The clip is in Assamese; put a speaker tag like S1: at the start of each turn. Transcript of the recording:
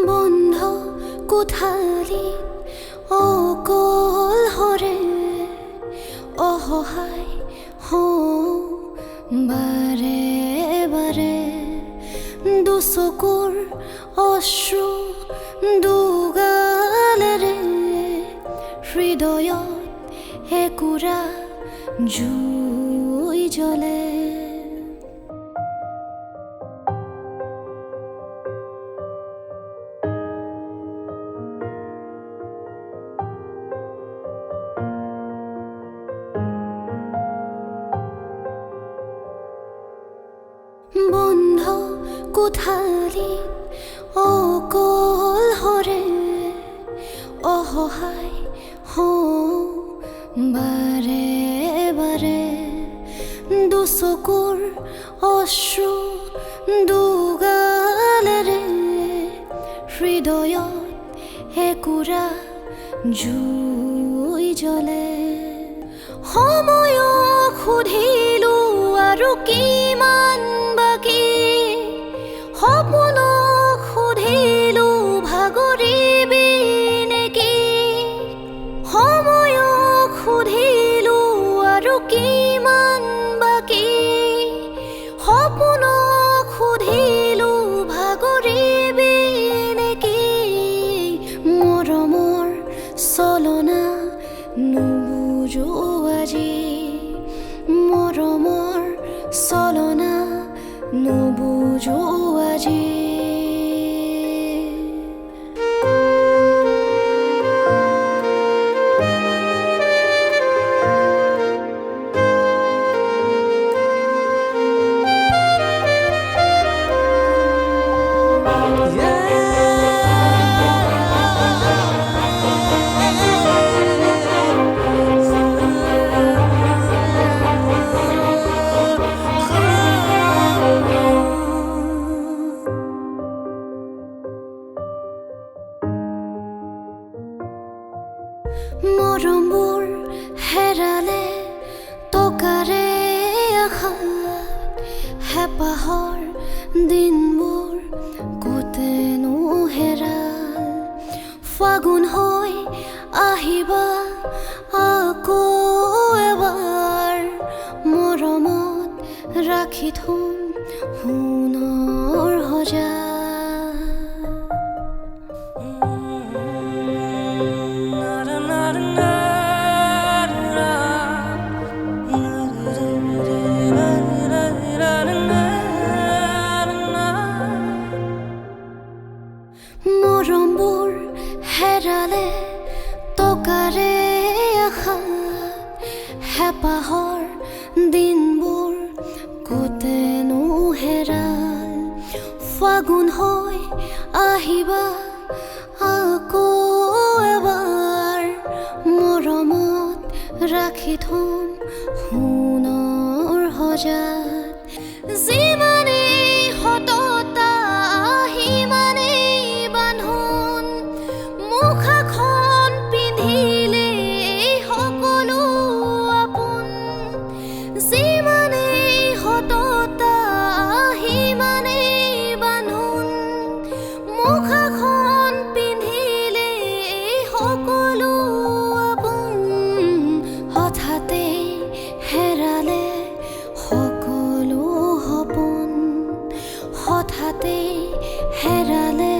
S1: বন্ধ কোঠালি অকলহৰে অসহায় হওঁ বাৰে বাৰে দুচকুৰ অশ্ৰু দুগালেৰে হৃদয়ত একুৰা জুই জ্বলে বন্ধ কোঠালি অকলহৰে অসহায় হওঁ বাৰে বাৰে দুচকুৰ অশ্ৰু দুগালেৰে হৃদয়ত একুৰা জুই জ্বলে সময়ক সুধিলো আৰু কিমান বাকী সপোনক সুধিলো ভাগৰিবি নেকি সময়ক সুধিলো আৰু কিমান বাকী সপোনক সুধিলো ভাগৰিবি নেকি মৰমৰ চলনা নুবুজো আজি মৰমৰ চলনা নুবুজো আজি মৰমবোৰ হেৰালে টকাৰে আশাত হেঁপাহৰ দিনবোৰ ক'তেনো হেৰাল ফাগুন হৈ আহিবা আকৌ এবাৰ মৰমত ৰাখি থ'ম সোণৰ সজা মৰমবোৰ হেৰালে টকাৰে আশাত হেঁপাহৰ দিনবোৰ ক'তেনো হেৰাল ফাগুন হৈ আহিবা আকৌ এবাৰ মৰমত ৰাখি থ'ম সোণৰ সজাত যিমানেই সততা সিমানেই বান্ধোন মুখাখন পিন্ধিলে সকলো আপোন যিমানেই সততা সিমানেই বান্ধোন মুখাখন পিন্ধিলে সকলো আপোন হঠাতে হেৰালে সকলো সপোন হঠাতে হেৰালে